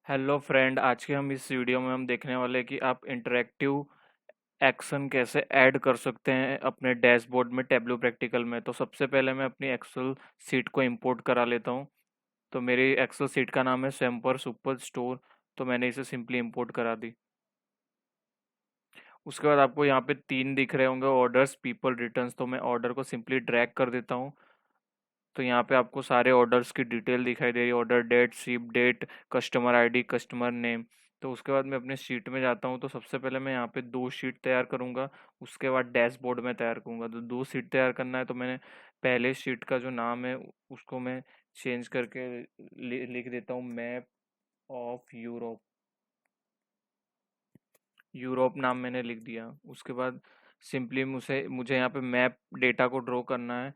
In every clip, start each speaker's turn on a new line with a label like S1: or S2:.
S1: Hello friend, आज के हम इस वीडियो में हम देखने वाले हैं कि आप इंटरेक्टिव एक्शन कैसे ऐड कर सकते हैं अपने डैशबोर्ड में टैब्लो प्रैक्टिकल में। तो सबसे पहले मैं अपनी एक्सेल सीट को इंपोर्ट करा लेता हूँ। तो मेरी एक्सेल सीट का नाम है सेम्पर सुपर स्टोर। तो मैंने इसे सिंपली इंपोर्ट करा दी। उसके बाद आपको यहाँ पे तीन दिख रहे होंगे, ऑर्डर्स, पीपल, रिटर्न्स। तो मैं ऑर्डर को सिंपली ड्रैग कर देता हूँ। तो यहाँ पे आपको सारे ऑर्डर्स की डिटेल दिखाई दे रही है, order date, ship date, customer ID, customer name. तो उसके बाद मैं अपने शीट में जाता हूँ। तो सबसे पहले मैं यहाँ पे दो शीट तैयार करूँगा। उसके बाद डैशबोर्ड में तैयार करूँगा। तो दो शीट तैयार करना है, तो मैंने पहले शीट का जो नाम है उसको मैं चेंज करके लिख देता हूँ, मैप ऑफ यूरोप। यूरोप नाम मैंने लिख दिया। उसके बाद सिंपली मुझे मुझे यहाँ पे मैप डेटा को ड्रॉ करना है।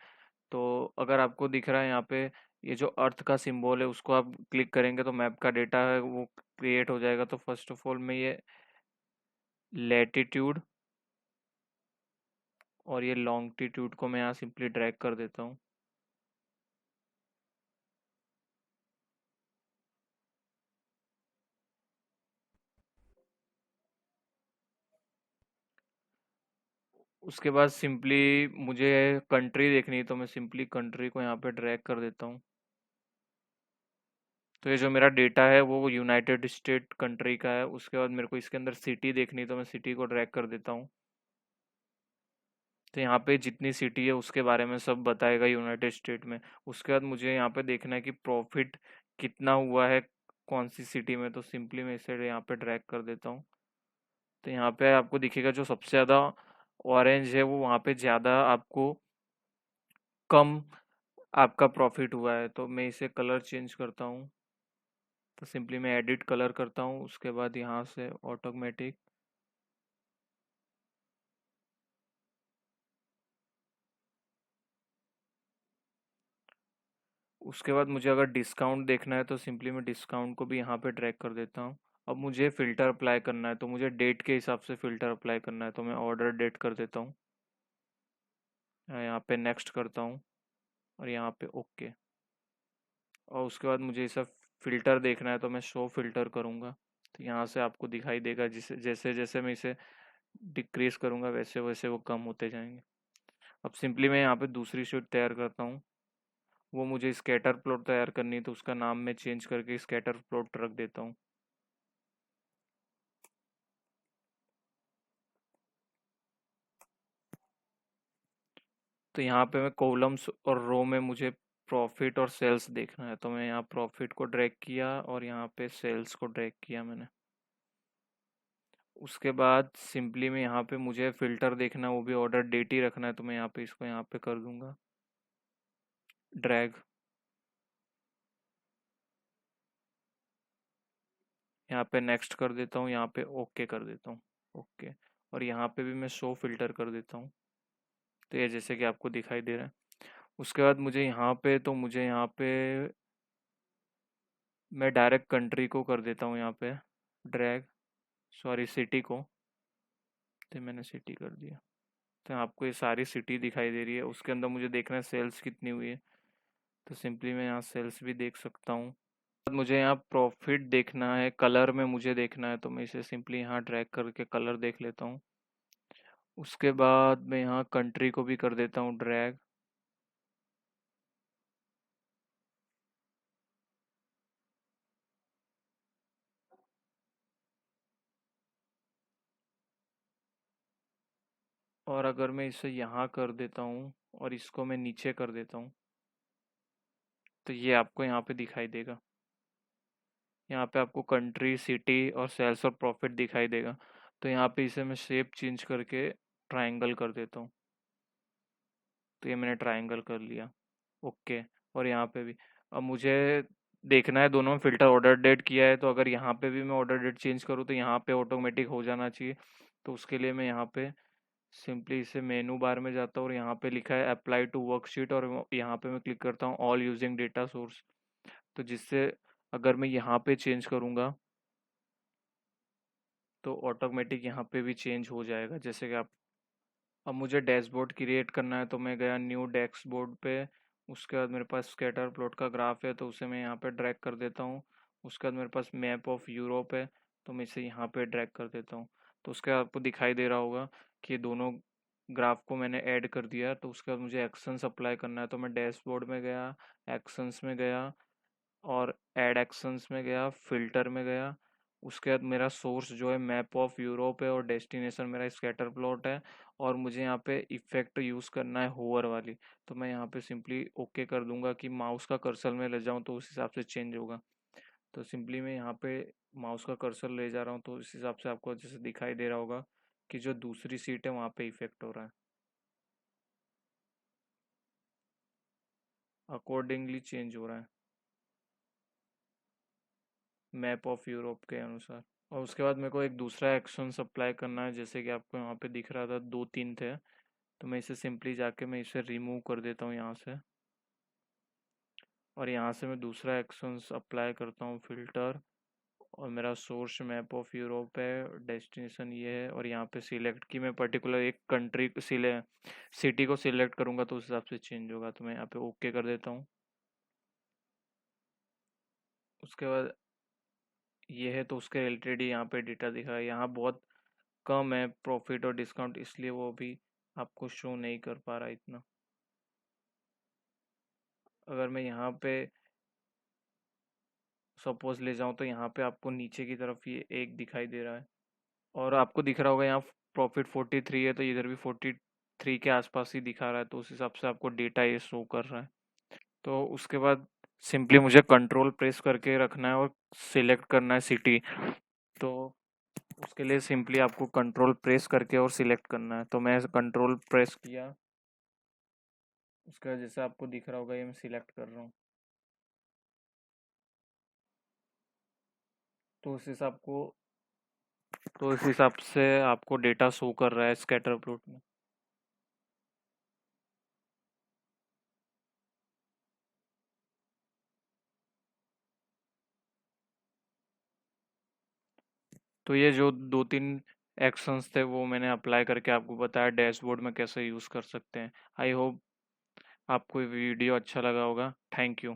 S1: तो अगर आपको दिख रहा है यहाँ पे ये जो अर्थ का सिंबल है उसको आप क्लिक करेंगे तो मैप का डेटा है वो क्रिएट हो जाएगा। तो फर्स्ट ऑफ ऑल मैं ये लैटिट्यूड और ये लॉन्गिट्यूड को मैं यहाँ सिंपली ड्रैग कर देता हूँ। उसके बाद सिंपली मुझे कंट्री देखनी है, तो मैं सिंपली कंट्री को यहाँ पे ड्रैग कर देता हूँ। तो ये जो मेरा डेटा है वो यूनाइटेड स्टेट कंट्री का है। उसके बाद मेरे को इसके अंदर सिटी देखनी है, तो मैं सिटी को ड्रैग कर देता हूँ। तो यहाँ पे जितनी सिटी है उसके बारे में सब बताएगा यूनाइटेड स्टेट में। उसके बाद मुझे यहाँ पे देखना है कि प्रॉफिट कितना हुआ है कौन सी सिटी में। तो सिंपली मैं इसे यहाँ पे ड्रैग कर देता हूँ। तो यहाँ पे आपको दिखेगा जो सबसे ज़्यादा ऑरेंज है वो वहाँ पे ज़्यादा आपको कम आपका प्रॉफिट हुआ है। तो मैं इसे कलर चेंज करता हूँ। तो सिंपली मैं एडिट कलर करता हूँ। उसके बाद यहाँ से ऑटोमेटिक, उसके बाद मुझे अगर डिस्काउंट देखना है तो सिंपली मैं डिस्काउंट को भी यहाँ पे ड्रैग कर देता हूँ। अब मुझे फ़िल्टर अप्लाई करना है, तो मुझे डेट के हिसाब से फ़िल्टर अप्लाई करना है। तो मैं ऑर्डर डेट कर देता हूँ, यहाँ पे नेक्स्ट करता हूँ और यहाँ पे ओके। और उसके बाद मुझे ये सब फ़िल्टर देखना है, तो मैं शो फ़िल्टर करूँगा। तो यहाँ से आपको दिखाई देगा, जिसे जैसे जैसे मैं इसे डिक्रीज़ करूँगा वैसे वैसे वो कम होते जाएंगे। अब सिंपली मैं यहाँ पे दूसरी शीट तैयार करता हूँ। वो मुझे स्कैटर प्लॉट तैयार करनी है, तो उसका नाम मैं चेंज करके स्कैटर प्लॉट रख देता हूँ। तो यहाँ पे मैं कॉलम्स और रो में मुझे प्रॉफिट और सेल्स देखना है। तो मैं यहाँ प्रॉफिट को ड्रैग किया और यहाँ पे सेल्स को ड्रैग किया मैंने। उसके बाद सिंपली मैं यहाँ पे मुझे फ़िल्टर देखना है, वो भी ऑर्डर डेट ही रखना है। तो मैं यहाँ पे इसको यहाँ पे कर दूंगा ड्रैग। यहाँ पे नेक्स्ट कर देता हूँ, यहाँ पे ओके कर देता हूँ। ओके। और यहाँ पे भी मैं शो फिल्टर कर देता हूँ। तो ये जैसे कि आपको दिखाई दे रहा है। उसके बाद मुझे यहाँ पे मैं डायरेक्ट कंट्री को कर देता हूँ यहाँ पे ड्रैग, सॉरी सिटी को। तो मैंने सिटी कर दिया। तो आपको ये सारी सिटी दिखाई दे रही है। उसके अंदर मुझे देखना है सेल्स कितनी हुई है। तो सिंपली मैं यहाँ सेल्स भी देख सकता हूँ। मुझे यहाँ प्रॉफिट देखना है, कलर में मुझे देखना है। तो मैं इसे सिंपली यहाँ ड्रैग करके कलर देख लेता हूँ। उसके बाद मैं यहाँ कंट्री को भी कर देता हूँ ड्रैग। और अगर मैं इसे यहाँ कर देता हूँ और इसको मैं नीचे कर देता हूँ, तो ये आपको यहाँ पे दिखाई देगा। यहाँ पे आपको कंट्री, सिटी और सेल्स और प्रॉफिट दिखाई देगा। तो यहाँ पे इसे मैं शेप चेंज करके ट्रायंगल कर देता हूँ। तो ये मैंने ट्रायंगल कर लिया। ओके। और यहाँ पे भी अब मुझे देखना है, दोनों में फ़िल्टर ऑर्डर डेट किया है। तो अगर यहाँ पे भी मैं ऑर्डर डेट चेंज करूँ तो यहाँ पे ऑटोमेटिक हो जाना चाहिए। तो उसके लिए मैं यहाँ पे सिंपली इसे मेनू बार में जाता हूँ और यहाँ पे लिखा है अप्लाई टू वर्कशीट, और यहाँ पे मैं क्लिक करता हूँ ऑल यूजिंग डेटा सोर्स। तो जिससे अगर मैं यहाँ पे चेंज करूँगा तो ऑटोमेटिक यहाँ पे भी चेंज हो जाएगा, जैसे कि आप। अब मुझे डैशबोर्ड क्रिएट करना है, तो मैं गया न्यू डैशबोर्ड पे। उसके बाद मेरे पास स्कैटर प्लॉट का ग्राफ है, तो उसे मैं यहाँ पे ड्रैग कर देता हूँ उसके बाद मेरे पास मैप ऑफ यूरोप है, तो मैं इसे यहाँ पे ड्रैग कर देता हूँ। तो उसके बाद आपको दिखाई दे रहा होगा कि दोनों ग्राफ को मैंने ऐड कर दिया। तो उसके बाद मुझे एक्शंस अप्लाई करना है, तो मैं डैशबोर्ड में गया, एक्शंस में गया और ऐड एक्शंस में गया, फिल्टर में गया। उसके बाद मेरा सोर्स जो है मैप ऑफ यूरोप है और डेस्टिनेशन मेरा स्कैटर प्लॉट है, और मुझे यहाँ पे इफेक्ट यूज़ करना है होवर वाली। तो मैं यहाँ पे सिंपली ओके कर दूंगा कि माउस का कर्सर में ले जाऊँ तो उस हिसाब से चेंज होगा। तो सिंपली मैं यहाँ पे माउस का कर्सर ले जा रहा हूँ, तो इस हिसाब से आपको जैसे दिखाई दे रहा होगा कि जो दूसरी सीट है वहाँ पे इफेक्ट हो रहा है, अकॉर्डिंगली चेंज हो रहा है मैप ऑफ यूरोप के अनुसार। और उसके बाद मेरे को एक दूसरा एक्शन अप्लाई करना है, जैसे कि आपको यहाँ पे दिख रहा था दो तीन थे। तो मैं इसे सिंपली जाके मैं इसे रिमूव कर देता हूँ यहाँ से, और यहाँ से मैं दूसरा एक्शन अप्लाई करता हूँ, फिल्टर। और मेरा सोर्स मैप ऑफ यूरोप है, डेस्टिनेशन ये है, और यहाँ पे सिलेक्ट की मैं पर्टिकुलर एक कंट्री सिटी को सिलेक्ट करूँगा तो उस हिसाब से चेंज होगा। तो मैं यहाँ पे ओके कर देता हूँ। उसके बाद ये है, तो उसके रिलेटेड ही यहाँ पे डेटा दिखा है। यहाँ बहुत कम है प्रॉफिट और डिस्काउंट, इसलिए वो भी आपको शो नहीं कर पा रहा इतना। अगर मैं यहाँ पे सपोज ले जाऊँ तो यहाँ पे आपको नीचे की तरफ ये एक दिखाई दे रहा है, और आपको दिख रहा होगा यहाँ प्रॉफिट 43 है, तो इधर भी 43 के आसपास ही दिखा रहा है। तो उस हिसाब से आपको डेटा ये शो कर रहा है। तो उसके बाद सिंपली मुझे कंट्रोल प्रेस करके रखना है और सिलेक्ट करना है सिटी। तो उसके लिए सिंपली आपको कंट्रोल प्रेस करके और सिलेक्ट करना है। तो मैं कंट्रोल प्रेस किया, उसका जैसे आपको दिख रहा होगा ये मैं सिलेक्ट कर रहा हूँ। तो उस हिसाब को तो इस हिसाब से आपको डेटा शो कर रहा है स्कैटर प्लॉट में। तो ये जो दो तीन एक्शंस थे वो मैंने अप्लाई करके आपको बताया डैशबोर्ड में कैसे यूज़ कर सकते हैं। आई होप आपको ये वीडियो अच्छा लगा होगा। Thank you.